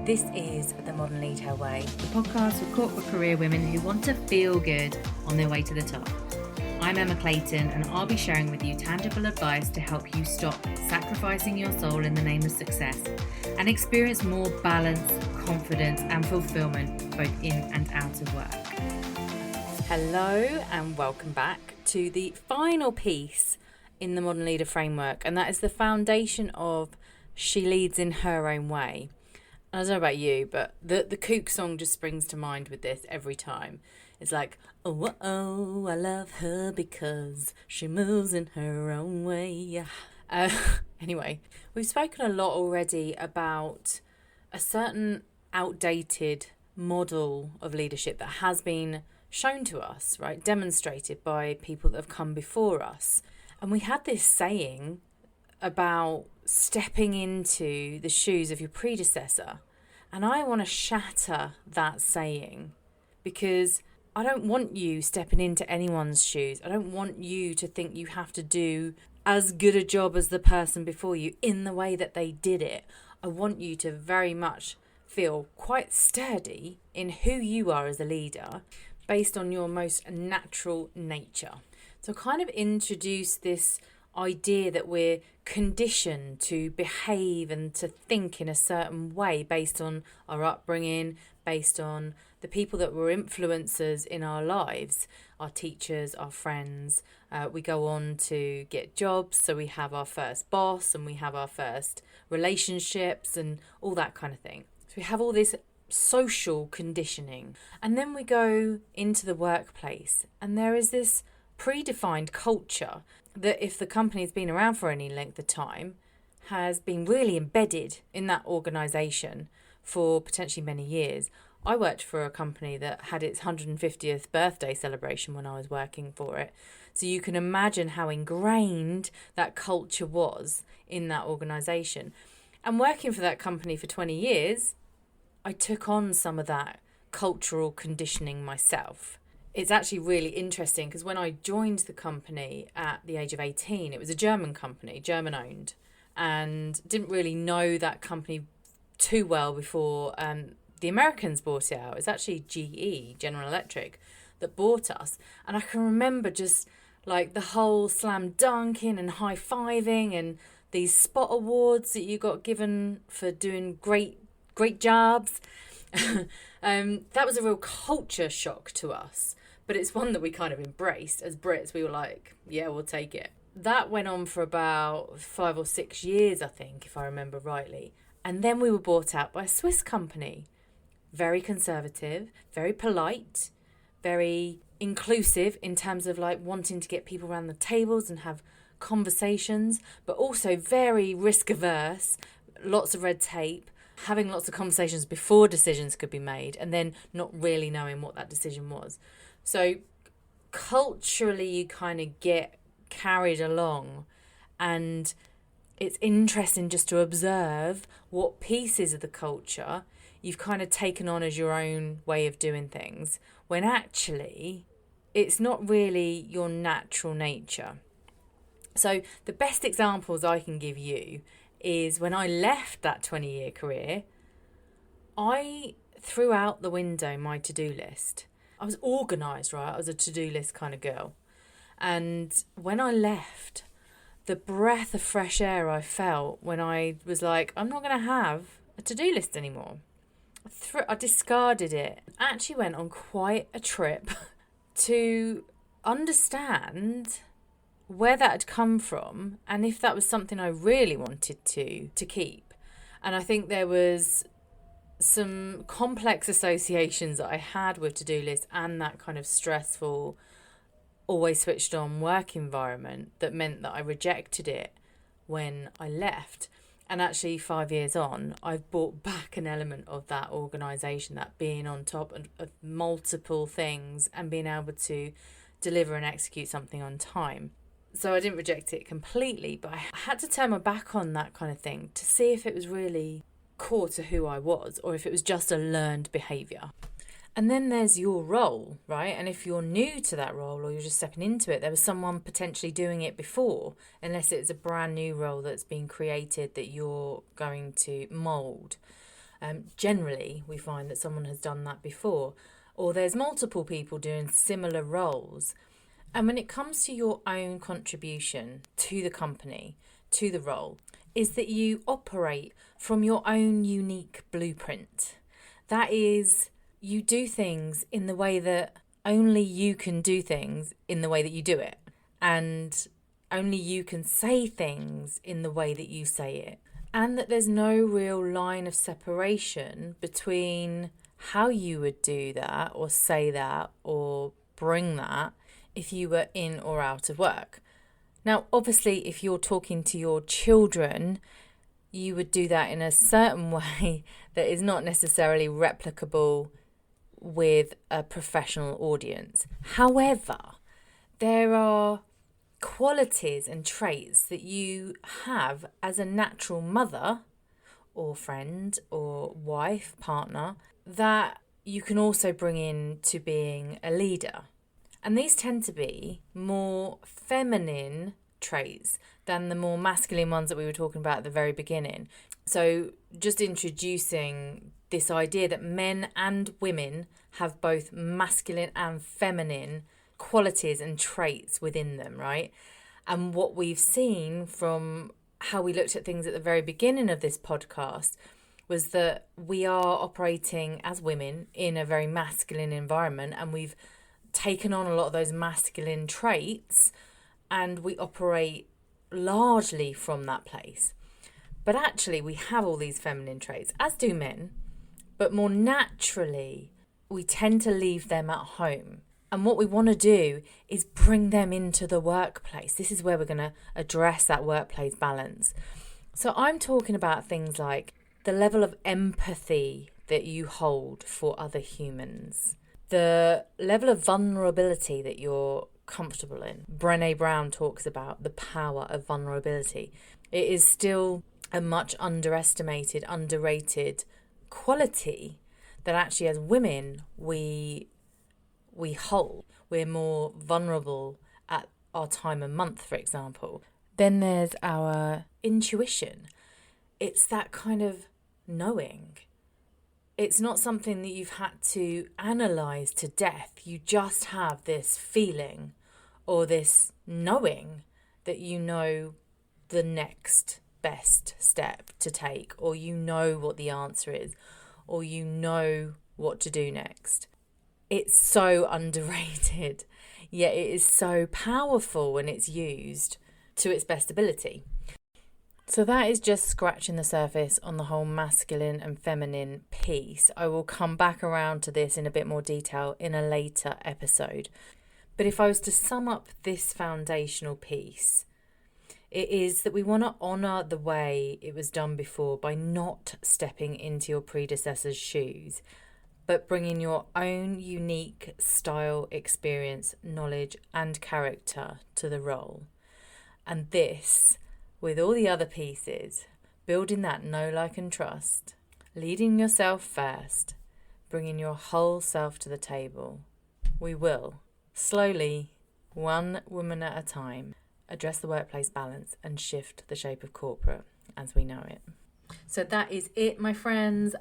This is The Modern Leader Way. The podcast for corporate career women who want to feel good on their way to the top. I'm Emma Clayton, and I'll be sharing with you tangible advice to help you stop sacrificing your soul in the name of success and experience more balance, confidence and fulfillment both in and out of work. Hello and welcome back to the final piece in the Modern Leader Framework, and that is the foundation of She Leads in Her Own Way. I don't know about you, but the Kook song just springs to mind with this every time. It's like, oh, I love her because she moves in her own way. Anyway, we've spoken a lot already about a certain outdated model of leadership that has been shown to us, right? Demonstrated by people that have come before us. And we had this saying about stepping into the shoes of your predecessor. And I want to shatter that saying, because I don't want you stepping into anyone's shoes. I don't want you to think you have to do as good a job as the person before you in the way that they did it. I want you to very much feel quite sturdy in who you are as a leader based on your most natural nature. So kind of introduce this idea that we're conditioned to behave and to think in a certain way based on our upbringing, based on the people that were influencers in our lives, our teachers, our friends. We go on to get jobs, so we have our first boss and we have our first relationships and all that kind of thing. So we have all this social conditioning, and then we go into the workplace and there is this predefined culture that, if the company's been around for any length of time, has been really embedded in that organisation for potentially many years. I worked for a company that had its 150th birthday celebration when I was working for it. So you can imagine how ingrained that culture was in that organisation. And working for that company for 20 years, I took on some of that cultural conditioning myself. It's actually really interesting because when I joined the company at the age of 18, it was a German company, German owned, and didn't really know that company too well before the Americans bought it out. It's actually GE, General Electric, that bought us. And I can remember just like the whole slam dunking and high fiving and these spot awards that you got given for doing great jobs. That was a real culture shock to us. But it's one that we kind of embraced. As Brits, we were like, yeah, we'll take it. That went on for about 5 or 6 years, I think, if I remember rightly. And then we were bought out by a Swiss company. Very conservative, very polite, very inclusive in terms of like wanting to get people around the tables and have conversations, but also very risk averse, lots of red tape, having lots of conversations before decisions could be made, and then not really knowing what that decision was. So culturally, you kind of get carried along, and it's interesting just to observe what pieces of the culture you've kind of taken on as your own way of doing things, when actually it's not really your natural nature. So the best examples I can give you is when I left that 20-year career, I threw out the window my to-do list. I was organised, right? I was a to-do list kind of girl. And when I left, the breath of fresh air I felt when I was like, I'm not going to have a to-do list anymore. I discarded it. I actually went on quite a trip to understand where that had come from and if that was something I really wanted to keep. And I think there was some complex associations that I had with to-do lists and that kind of stressful, always switched on work environment that meant that I rejected it when I left. And actually 5 years on, I've brought back an element of that organisation, that being on top of multiple things and being able to deliver and execute something on time. So I didn't reject it completely, but I had to turn my back on that kind of thing to see if it was really core to who I was or if it was just a learned behaviour. And then there's your role, right? And if you're new to that role or you're just stepping into it, there was someone potentially doing it before, unless it's a brand new role that's been created that you're going to mould. Generally, we find that someone has done that before, or there's multiple people doing similar roles. And when it comes to your own contribution to the company, to the role, is that you operate from your own unique blueprint. That is, you do things in the way that only you can do things in the way that you do it. And only you can say things in the way that you say it. And that there's no real line of separation between how you would do that or say that or bring that if you were in or out of work. Now, obviously, if you're talking to your children, you would do that in a certain way that is not necessarily replicable with a professional audience. However, there are qualities and traits that you have as a natural mother or friend or wife, partner, that you can also bring in to being a leader. And these tend to be more feminine traits than the more masculine ones that we were talking about at the very beginning. So just introducing this idea that men and women have both masculine and feminine qualities and traits within them, right? And what we've seen from how we looked at things at the very beginning of this podcast was that we are operating as women in a very masculine environment, and we've taken on a lot of those masculine traits and we operate largely from that place. But actually we have all these feminine traits, as do men, but more naturally we tend to leave them at home. And what we want to do is bring them into the workplace. This is where we're going to address that workplace balance. So I'm talking about things like the level of empathy that you hold for other humans, the level of vulnerability that you're comfortable in. Brené Brown talks about the power of vulnerability. It is still a much underestimated, underrated quality that actually as women we hold. We're more vulnerable at our time of month, for example. Then there's our intuition. It's that kind of knowing. It's not something that you've had to analyse to death. You just have this feeling or this knowing that you know the next best step to take, or you know what the answer is, or you know what to do next. It's so underrated, yet it is so powerful when it's used to its best ability. So that is just scratching the surface on the whole masculine and feminine piece. I will come back around to this in a bit more detail in a later episode. But if I was to sum up this foundational piece, it is that we want to honour the way it was done before by not stepping into your predecessors' shoes, but bringing your own unique style, experience, knowledge and character to the role. And this, with all the other pieces, building that know, like and trust, leading yourself first, bringing your whole self to the table, we will, slowly, one woman at a time, address the workplace balance and shift the shape of corporate as we know it. So that is it, my friends.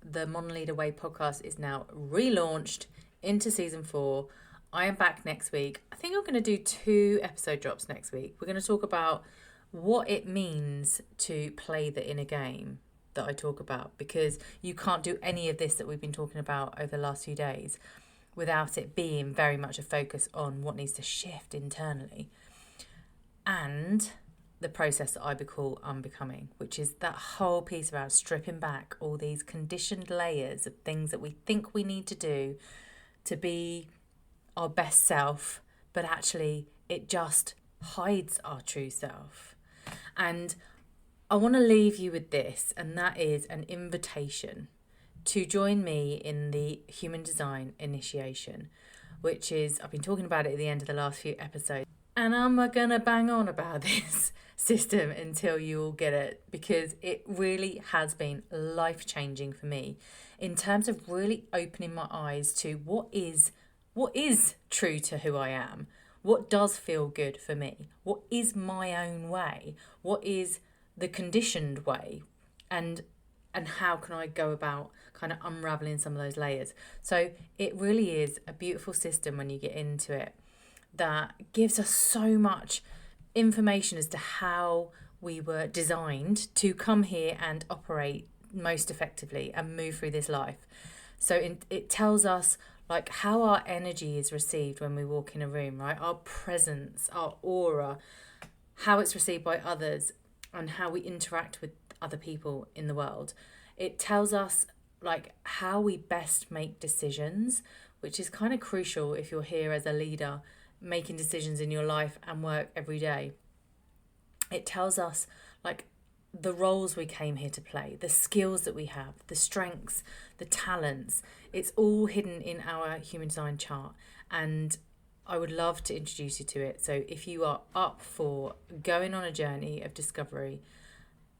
The Modern Leader Way podcast is now relaunched into season 4. I am back next week. I think I'm going to do 2 episode drops next week. We're going to talk about what it means to play the inner game that I talk about, because you can't do any of this that we've been talking about over the last few days without it being very much a focus on what needs to shift internally and the process that I call unbecoming, which is that whole piece about stripping back all these conditioned layers of things that we think we need to do to be our best self, but actually it just hides our true self. And I want to leave you with this, and that is an invitation to join me in the Human Design Initiation, which is, I've been talking about it at the end of the last few episodes, and I'm going to bang on about this system until you all get it, because it really has been life-changing for me in terms of really opening my eyes to what is true to who I am. What does feel good for me? What is my own way? What is the conditioned way? And and how can I go about kind of unraveling some of those layers. So it really is a beautiful system when you get into it that gives us so much information as to how we were designed to come here and operate most effectively and move through this life. So it tells us like how our energy is received when we walk in a room, right? Our presence, our aura, how it's received by others, and how we interact with other people in the world. It tells us like how we best make decisions, which is kind of crucial if you're here as a leader making decisions in your life and work every day. It tells us like the roles we came here to play, the skills that we have, the strengths, the talents. It's all hidden in our human design chart, and I would love to introduce you to it. So if you are up for going on a journey of discovery,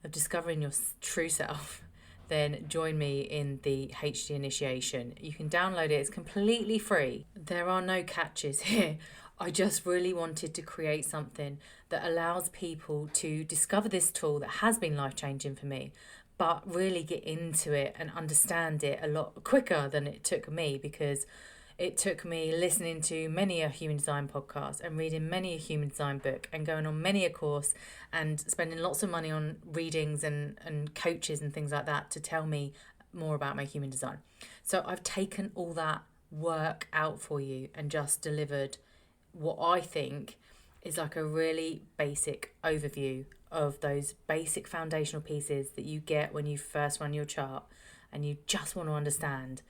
of discovering your true self, then join me in the HD initiation. You can download it. It's completely free. There are no catches here. I just really wanted to create something that allows people to discover this tool that has been life-changing for me, but really get into it and understand it a lot quicker than it took me, because it took me listening to many a human design podcast and reading many a human design book and going on many a course and spending lots of money on readings and coaches and things like that to tell me more about my human design. So I've taken all that work out for you and just delivered what I think is like a really basic overview of those basic foundational pieces that you get when you first run your chart and you just want to understand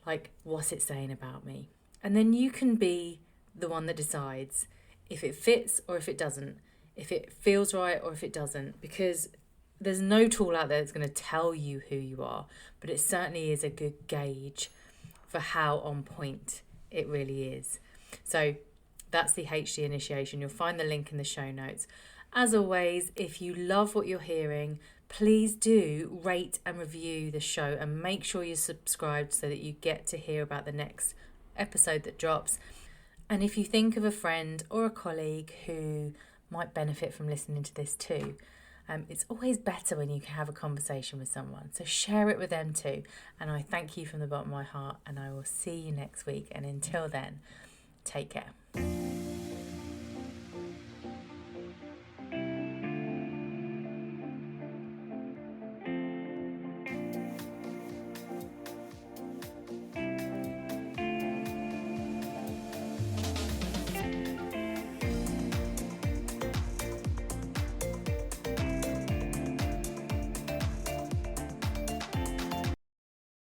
like what's it saying about me. And then you can be the one that decides if it fits or if it doesn't, if it feels right or if it doesn't, because there's no tool out there that's going to tell you who you are, but it certainly is a good gauge for how on point it really is. So that's the HD initiation. You'll find the link in the show notes. As always, if you love what you're hearing, please do rate and review the show and make sure you're subscribed so that you get to hear about the next episode that drops. And if you think of a friend or a colleague who might benefit from listening to this too, it's always better when you can have a conversation with someone. So share it with them too. And I thank you from the bottom of my heart, and I will see you next week. And until then, take care.